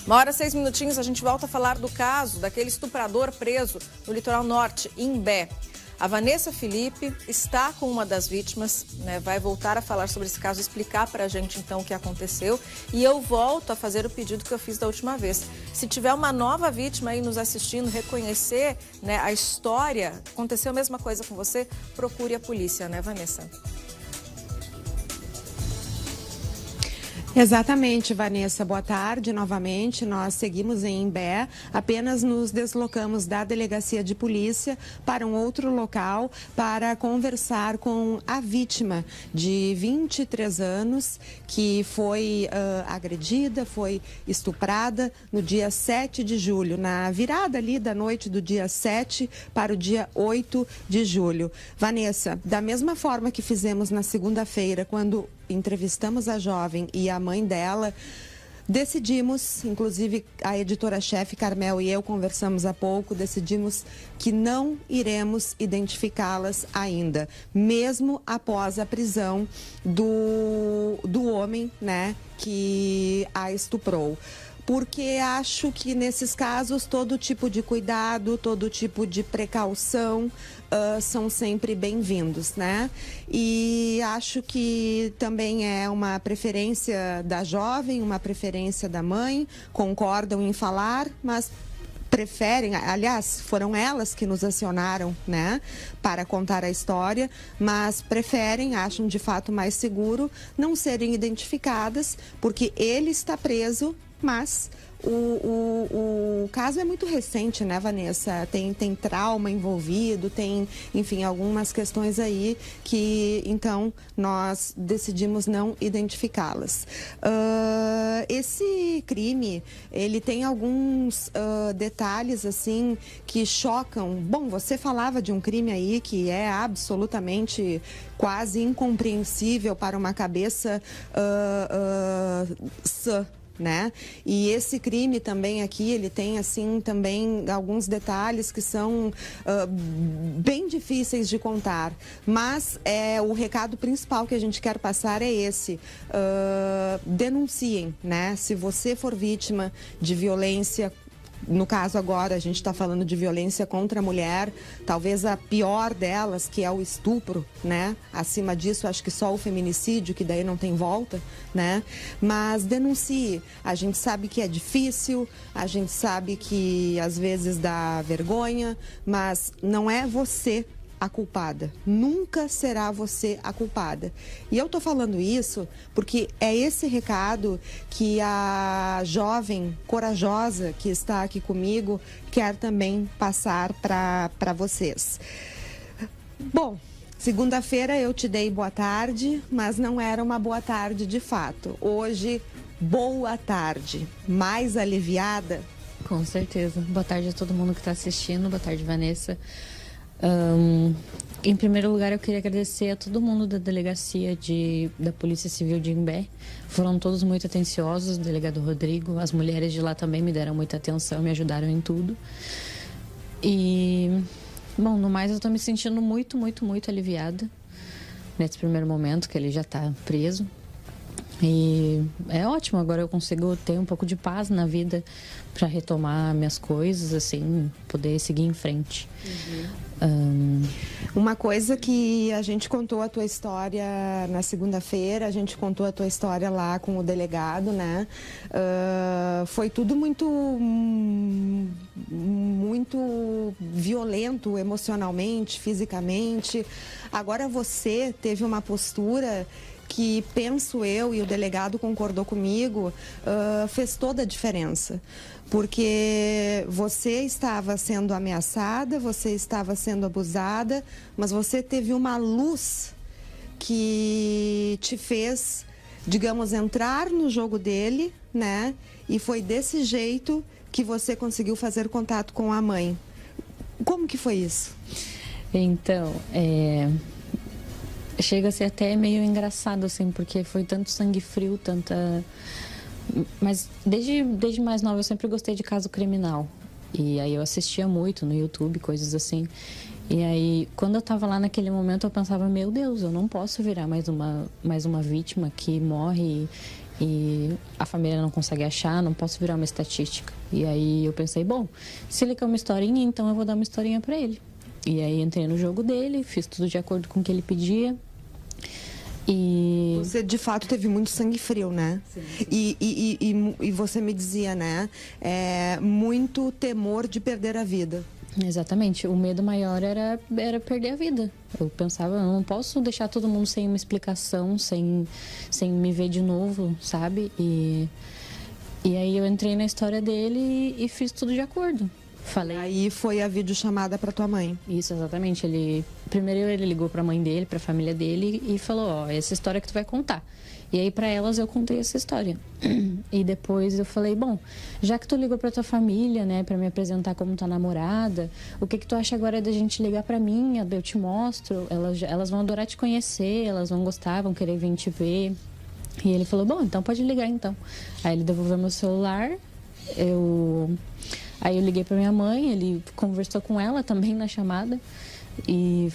1h06, a gente volta a falar do caso daquele estuprador preso no litoral norte, em Imbé. A Vanessa Felipe está com uma das vítimas, né? Vai voltar a falar sobre esse caso, explicar pra gente então o que aconteceu. E eu volto a fazer o pedido que eu fiz da última vez. Se tiver uma nova vítima aí nos assistindo, reconhecer, né, a história, aconteceu a mesma coisa com você, procure a polícia, né, Vanessa? Exatamente, Vanessa. Boa tarde novamente. Nós seguimos em Imbé, apenas nos deslocamos da delegacia de polícia para um outro local para conversar com a vítima de 23 anos que foi agredida, foi estuprada no dia 7 de julho, na virada ali da noite do dia 7 para o dia 8 de julho. Vanessa, da mesma forma que fizemos na segunda-feira, quando entrevistamos a jovem e a mãe dela, decidimos, inclusive a editora-chefe Carmel e eu conversamos há pouco, decidimos que não iremos identificá-las ainda, mesmo após a prisão do homem, né, que a estuprou. Porque acho que nesses casos todo tipo de cuidado, todo tipo de precaução são sempre bem-vindos, né? E acho que também é uma preferência da jovem, uma preferência da mãe, concordam em falar, mas preferem, aliás, foram elas que nos acionaram, né, para contar a história, mas preferem, acham de fato mais seguro não serem identificadas, porque ele está preso, mas o caso é muito recente, né, Vanessa? Tem trauma envolvido, tem, enfim, algumas questões aí que, então, nós decidimos não identificá-las. Esse crime, ele tem alguns detalhes, assim, que chocam. Bom, você falava de um crime aí que é absolutamente quase incompreensível para uma cabeça sã, né? E esse crime também aqui, ele tem assim também alguns detalhes que são bem difíceis de contar, mas o recado principal que a gente quer passar é esse: denunciem, né? Se você for vítima de violência, no caso agora a gente está falando de violência contra a mulher, talvez a pior delas, que é o estupro, né? Acima disso, acho que só o feminicídio, que daí não tem volta, né? Mas denuncie. A gente sabe que é difícil, a gente sabe que às vezes dá vergonha, mas não é você a culpada. Nunca será você a culpada. E eu tô falando isso porque é esse recado que a jovem corajosa que está aqui comigo quer também passar para vocês. Bom, segunda-feira eu te dei boa tarde, mas não era uma boa tarde de fato. Hoje, boa tarde. Mais aliviada? Com certeza. Boa tarde a todo mundo que está assistindo. Boa tarde, Vanessa. Em primeiro lugar, eu queria agradecer a todo mundo da delegacia da Polícia Civil de Imbé. Foram todos muito atenciosos, o delegado Rodrigo. As mulheres de lá também me deram muita atenção, me ajudaram em tudo. E, bom, no mais, eu estou me sentindo muito, muito, muito aliviada nesse primeiro momento que ele já está preso. E é ótimo, agora eu consigo ter um pouco de paz na vida para retomar minhas coisas, assim, poder seguir em frente. Uma coisa que a gente contou a tua história na segunda-feira, a gente contou a tua história lá com o delegado, né? Foi tudo muito violento emocionalmente, fisicamente. Agora você teve uma postura que, penso eu, e o delegado concordou comigo, fez toda a diferença. Porque você estava sendo ameaçada, você estava sendo abusada, mas você teve uma luz que te fez, digamos, entrar no jogo dele, né? E foi desse jeito que você conseguiu fazer contato com a mãe. Como que foi isso? Então, chega a ser até meio engraçado, assim, porque foi tanto sangue frio, tanta... Mas desde mais nova eu sempre gostei de caso criminal. E aí eu assistia muito no YouTube, coisas assim. E aí, quando eu tava lá naquele momento, eu pensava, meu Deus, eu não posso virar mais uma vítima que morre E a família não consegue achar, não posso virar uma estatística. E aí eu pensei, bom, se ele quer uma historinha, então eu vou dar uma historinha para ele. E aí entrei no jogo dele, fiz tudo de acordo com o que ele pedia. E você de fato teve muito sangue frio, né? Sim. E você me dizia, né? Muito temor de perder a vida. Exatamente, o medo maior era perder a vida. Eu pensava, eu não posso deixar todo mundo sem uma explicação, sem me ver de novo, sabe? E aí eu entrei na história dele e fiz tudo de acordo. Falei. Aí foi a videochamada para tua mãe. Isso, exatamente. Primeiro ele ligou para a mãe dele, para a família dele e falou, ó, essa história que tu vai contar. E aí para elas eu contei essa história. E depois eu falei, bom, já que tu ligou para tua família, né, para me apresentar como tua namorada, o que tu acha agora da gente ligar para mim? Eu te mostro, elas vão adorar te conhecer, elas vão gostar, vão querer vir te ver. E ele falou, bom, então pode ligar então. Aí ele devolveu meu celular, Aí eu liguei para minha mãe, ele conversou com ela também na chamada e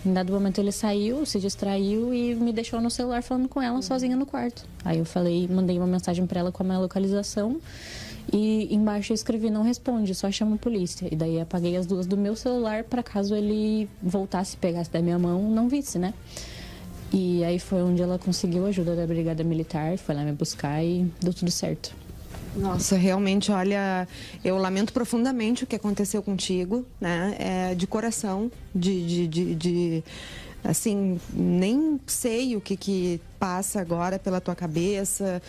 em dado momento ele saiu, se distraiu e me deixou no celular falando com ela sozinha no quarto. Aí eu mandei uma mensagem para ela com a minha localização e embaixo eu escrevi, não responde, só chama a polícia. E daí apaguei as duas do meu celular para caso ele voltasse, pegasse da minha mão, não visse, né? E aí foi onde ela conseguiu a ajuda da Brigada Militar, foi lá me buscar e deu tudo certo. Nossa, realmente, olha, eu lamento profundamente o que aconteceu contigo, né? De coração, assim, nem sei o que passa agora pela tua cabeça,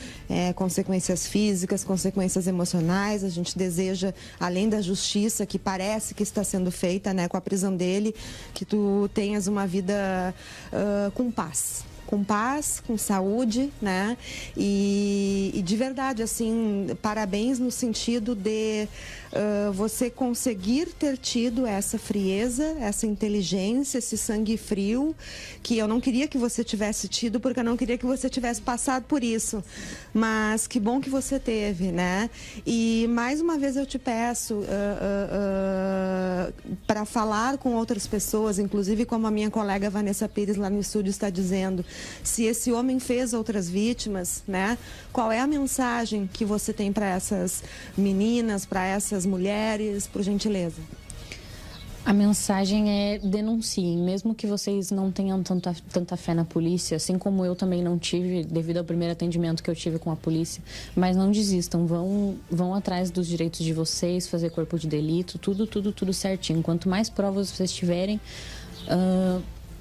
consequências físicas, consequências emocionais. A gente deseja, além da justiça que parece que está sendo feita, né, com a prisão dele, que tu tenhas uma vida com paz, com saúde, né? E de verdade, assim, parabéns no sentido de você conseguir ter tido essa frieza, essa inteligência, esse sangue frio, que eu não queria que você tivesse tido, porque eu não queria que você tivesse passado por isso. Mas que bom que você teve, né? E mais uma vez eu te peço para falar com outras pessoas, inclusive como a minha colega Vanessa Pires lá no estúdio está dizendo, se esse homem fez outras vítimas, né? Qual é a mensagem que você tem para essas meninas, para essas mulheres, por gentileza? A mensagem é denunciem, mesmo que vocês não tenham tanta fé na polícia, assim como eu também não tive, devido ao primeiro atendimento que eu tive com a polícia, mas não desistam, vão atrás dos direitos de vocês, fazer corpo de delito, tudo certinho. Quanto mais provas vocês tiverem,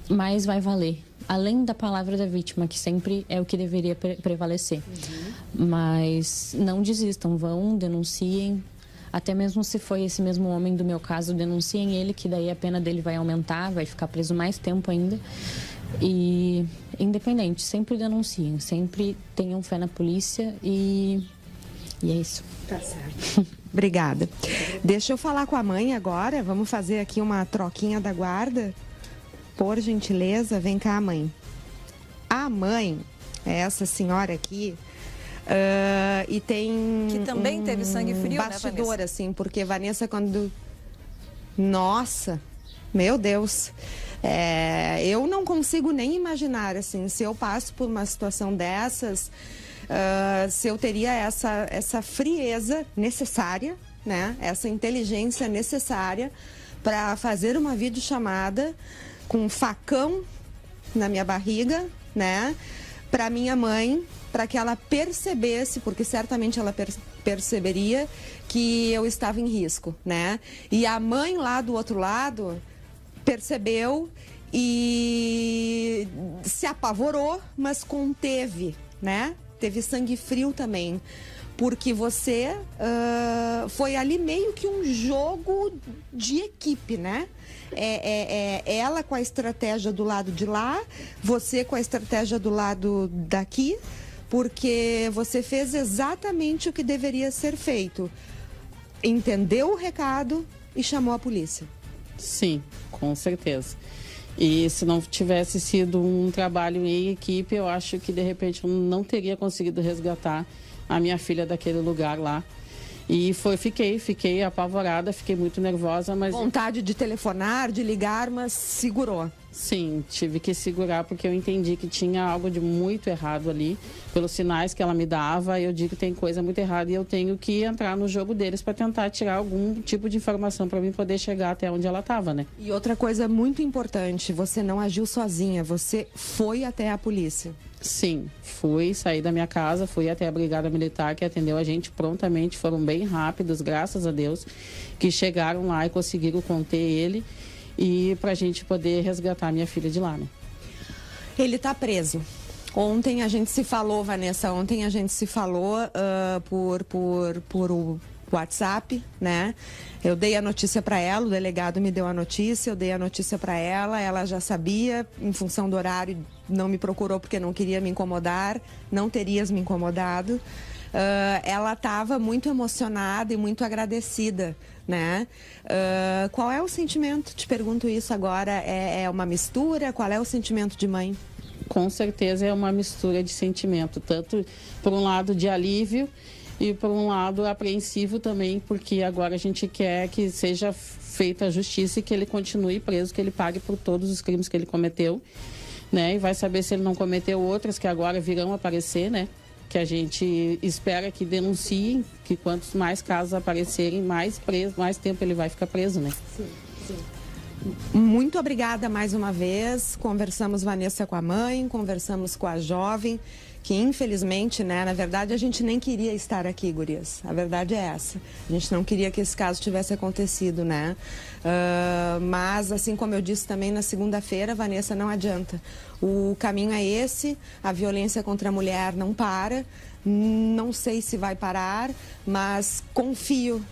mais vai valer. Além da palavra da vítima, que sempre é o que deveria prevalecer. Uhum. Mas não desistam, denunciem. Até mesmo se foi esse mesmo homem do meu caso, denunciem ele, que daí a pena dele vai aumentar, vai ficar preso mais tempo ainda. E independente, sempre denunciem, sempre tenham fé na polícia e é isso. Tá certo. Obrigada. Deixa eu falar com a mãe agora, vamos fazer aqui uma troquinha da guarda. Por gentileza, vem cá, mãe. A mãe é essa senhora aqui e tem que também teve sangue frio, bastidor, né, Vanessa? assim, porque Vanessa quando... Nossa, meu Deus. Eu não consigo nem imaginar, assim, se eu passo por uma situação dessas, se eu teria essa frieza necessária, né? Essa inteligência necessária para fazer uma videochamada com um facão na minha barriga, né? Para minha mãe, para que ela percebesse, porque certamente ela perceberia que eu estava em risco, né? E a mãe lá do outro lado percebeu e se apavorou, mas conteve, né? Teve sangue frio também. Porque você foi ali meio que um jogo de equipe, né? Ela com a estratégia do lado de lá, você com a estratégia do lado daqui, porque você fez exatamente o que deveria ser feito. Entendeu o recado e chamou a polícia. Sim, com certeza. E se não tivesse sido um trabalho em equipe, eu acho que de repente eu não teria conseguido resgatar a minha filha daquele lugar lá. E fiquei apavorada, fiquei muito nervosa, mas... Vontade de telefonar, de ligar, mas segurou. Sim, tive que segurar porque eu entendi que tinha algo de muito errado ali. Pelos sinais que ela me dava, eu digo que tem coisa muito errada e eu tenho que entrar no jogo deles para tentar tirar algum tipo de informação para mim poder chegar até onde ela estava, né? E outra coisa muito importante, você não agiu sozinha, você foi até a polícia. Sim, fui, saí da minha casa, fui até a Brigada Militar, que atendeu a gente prontamente, foram bem rápidos, graças a Deus, que chegaram lá e conseguiram conter ele e pra gente poder resgatar minha filha de lá, né? Ele tá preso. Ontem a gente se falou, Vanessa, por WhatsApp, né? Eu dei a notícia para ela, o delegado me deu a notícia, eu dei a notícia para ela já sabia, em função do horário, não me procurou porque não queria me incomodar, não terias me incomodado. Ela estava muito emocionada e muito agradecida, né? Qual é o sentimento? Te pergunto isso agora, é uma mistura? Qual é o sentimento de mãe? Com certeza é uma mistura de sentimento, tanto por um lado de alívio e por um lado apreensivo também, porque agora a gente quer que seja feita a justiça e que ele continue preso, que ele pague por todos os crimes que ele cometeu, né? E vai saber se ele não cometeu outras que agora virão aparecer, né? Que a gente espera que denunciem, que quantos mais casos aparecerem, mais tempo ele vai ficar preso, né? Sim, sim. Muito obrigada mais uma vez. Conversamos, Vanessa, com a mãe, conversamos com a jovem, que infelizmente, né, na verdade a gente nem queria estar aqui, gurias. A verdade é essa. A gente não queria que esse caso tivesse acontecido, né? Mas, assim como eu disse também na segunda-feira, Vanessa, não adianta. O caminho é esse, a violência contra a mulher não para. Não sei se vai parar, mas confio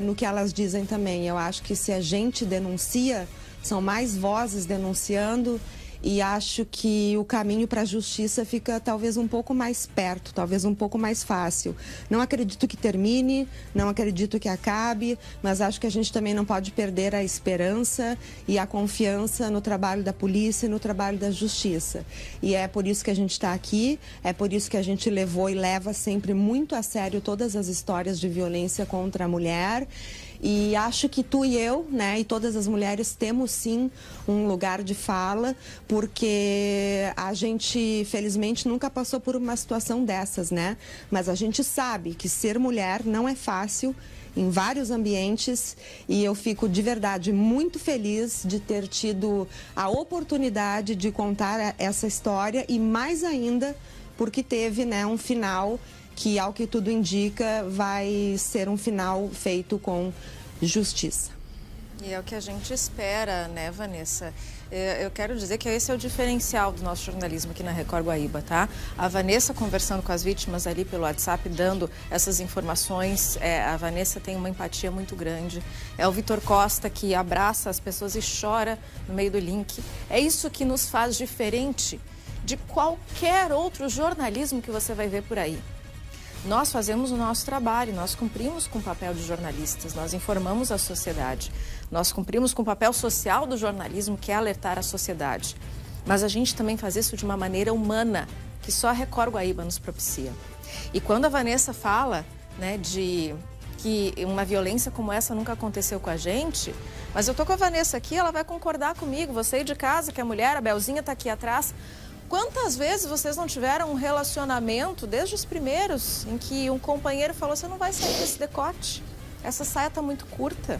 no que elas dizem também. Eu acho que se a gente denuncia, são mais vozes denunciando e acho que o caminho para a justiça fica talvez um pouco mais perto, talvez um pouco mais fácil. Não acredito que termine, não acredito que acabe, mas acho que a gente também não pode perder a esperança e a confiança no trabalho da polícia e no trabalho da justiça. E é por isso que a gente está aqui, é por isso que a gente levou e leva sempre muito a sério todas as histórias de violência contra a mulher. E acho que tu e eu, né, e todas as mulheres temos sim um lugar de fala, porque a gente, felizmente, nunca passou por uma situação dessas, né? Mas a gente sabe que ser mulher não é fácil em vários ambientes e eu fico de verdade muito feliz de ter tido a oportunidade de contar essa história e mais ainda porque teve, né, um final que, ao que tudo indica, vai ser um final feito com justiça. E é o que a gente espera, né, Vanessa? Eu quero dizer que esse é o diferencial do nosso jornalismo aqui na Record Guaíba, tá? A Vanessa conversando com as vítimas ali pelo WhatsApp, dando essas informações. A Vanessa tem uma empatia muito grande. É o Vitor Costa que abraça as pessoas e chora no meio do link. É isso que nos faz diferente de qualquer outro jornalismo que você vai ver por aí. Nós fazemos o nosso trabalho, nós cumprimos com o papel de jornalistas, nós informamos a sociedade, nós cumprimos com o papel social do jornalismo, que é alertar a sociedade. Mas a gente também faz isso de uma maneira humana, que só a Record Guaíba nos propicia. E quando a Vanessa fala, né, de que uma violência como essa nunca aconteceu com a gente, mas eu tô com a Vanessa aqui, ela vai concordar comigo, você aí de casa, que a mulher, a Belzinha tá aqui atrás. Quantas vezes vocês não tiveram um relacionamento, desde os primeiros, em que um companheiro falou, você não vai sair desse decote, essa saia está muito curta.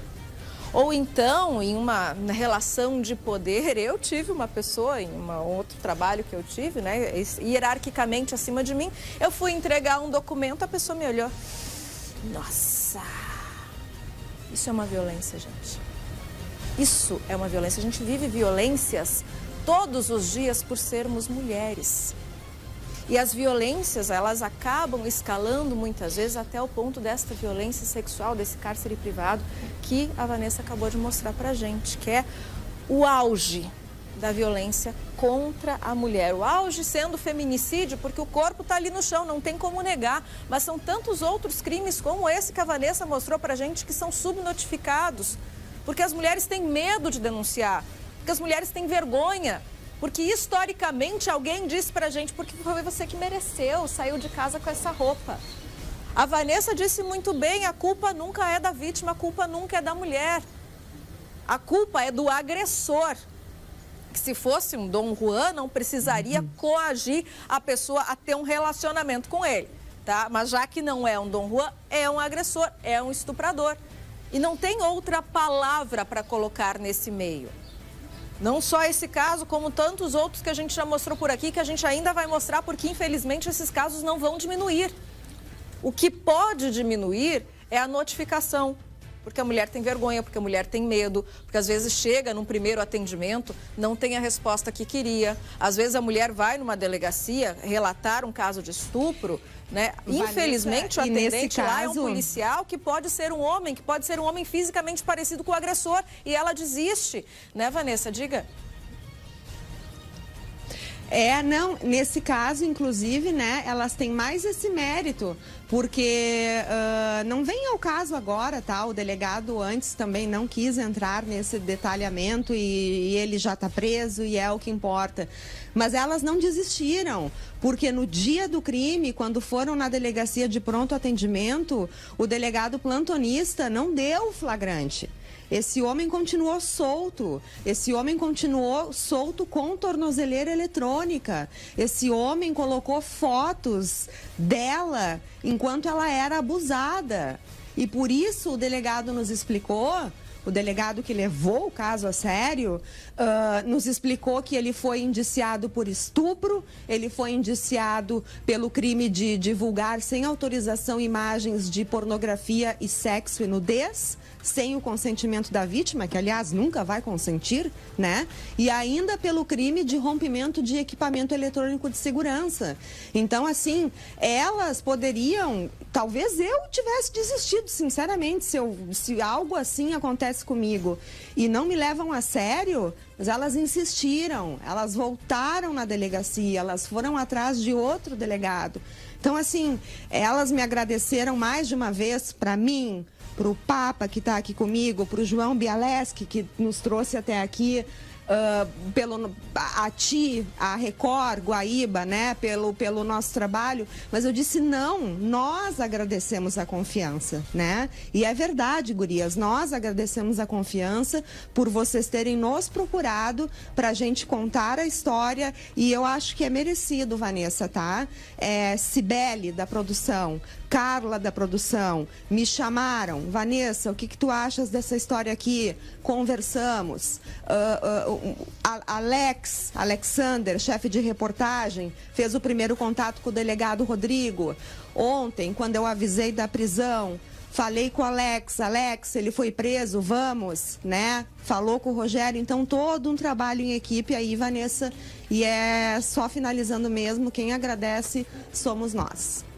Ou então, em uma relação de poder, eu tive uma pessoa, em um outro trabalho que eu tive, né, hierarquicamente acima de mim, eu fui entregar um documento, a pessoa me olhou. Nossa, isso é uma violência, gente. Isso é uma violência, a gente vive violências todos os dias por sermos mulheres. E as violências, elas acabam escalando muitas vezes até o ponto desta violência sexual, desse cárcere privado que a Vanessa acabou de mostrar pra gente, que é o auge da violência contra a mulher. O auge sendo feminicídio, porque o corpo tá ali no chão, não tem como negar. Mas são tantos outros crimes como esse que a Vanessa mostrou pra gente que são subnotificados, porque as mulheres têm medo de denunciar. Porque as mulheres têm vergonha, porque historicamente alguém disse pra gente, porque foi você que mereceu, saiu de casa com essa roupa. A Vanessa disse muito bem, a culpa nunca é da vítima, a culpa nunca é da mulher. A culpa é do agressor. que se fosse um Dom Juan, não precisaria coagir a pessoa a ter um relacionamento com ele, tá? Mas já que não é um Dom Juan, é um agressor, é um estuprador. E não tem outra palavra para colocar nesse meio. Não só esse caso, como tantos outros que a gente já mostrou por aqui, que a gente ainda vai mostrar, porque infelizmente esses casos não vão diminuir. O que pode diminuir é a notificação, porque a mulher tem vergonha, porque a mulher tem medo, porque às vezes chega num primeiro atendimento, não tem a resposta que queria. Às vezes a mulher vai numa delegacia relatar um caso de estupro, né? Vanessa, infelizmente o atendente lá é um caso... policial que pode ser um homem fisicamente parecido com o agressor, e ela desiste, né, Vanessa? Diga. Não, nesse caso, inclusive, né, elas têm mais esse mérito, porque não vem ao caso agora, tá? O delegado antes também não quis entrar nesse detalhamento e ele já está preso e é o que importa. Mas elas não desistiram, porque no dia do crime, quando foram na delegacia de pronto atendimento, o delegado plantonista não deu flagrante. Esse homem continuou solto. Esse homem continuou solto com tornozeleira eletrônica. Esse homem colocou fotos dela enquanto ela era abusada. E por isso o delegado nos explicou, o delegado que levou o caso a sério, nos explicou que ele foi indiciado por estupro, ele foi indiciado pelo crime de divulgar sem autorização imagens de pornografia e sexo e nudez, sem o consentimento da vítima, que aliás nunca vai consentir, né? E ainda pelo crime de rompimento de equipamento eletrônico de segurança. Então, assim, elas poderiam, talvez eu tivesse desistido, sinceramente, se algo assim acontece comigo e não me levam a sério, mas elas insistiram, elas voltaram na delegacia, elas foram atrás de outro delegado. Então, assim, elas me agradeceram mais de uma vez, para mim, para o Papa que está aqui comigo, para o João Bialeski, que nos trouxe até aqui, a ti, a Record, Guaíba, né, pelo nosso trabalho, mas eu disse não, nós agradecemos a confiança, né? E é verdade, gurias, nós agradecemos a confiança por vocês terem nos procurado para a gente contar a história, e eu acho que é merecido, Vanessa, tá? Cibele, da produção, Carla, da produção, me chamaram. Vanessa, o que tu achas dessa história aqui? Conversamos. Alexander, chefe de reportagem, fez o primeiro contato com o delegado Rodrigo. Ontem, quando eu avisei da prisão, falei com o Alex, ele foi preso, vamos, né? Falou com o Rogério, então todo um trabalho em equipe aí, Vanessa, e é só finalizando mesmo, quem agradece somos nós.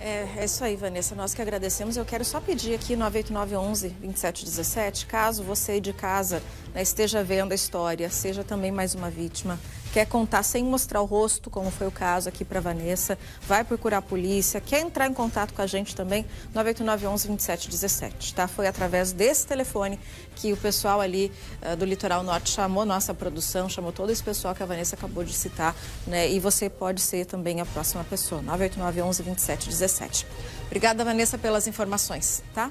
É isso aí, Vanessa, nós que agradecemos. Eu quero só pedir aqui 989-11-2717, caso você de casa, né, esteja vendo a história, seja também mais uma vítima, quer contar sem mostrar o rosto, como foi o caso aqui para Vanessa, vai procurar a polícia, quer entrar em contato com a gente também, 989-11-2717, tá? Foi através desse telefone que o pessoal ali do Litoral Norte chamou nossa produção, chamou todo esse pessoal que a Vanessa acabou de citar, né? E você pode ser também a próxima pessoa, 989-11-2717. Obrigada, Vanessa, pelas informações, tá?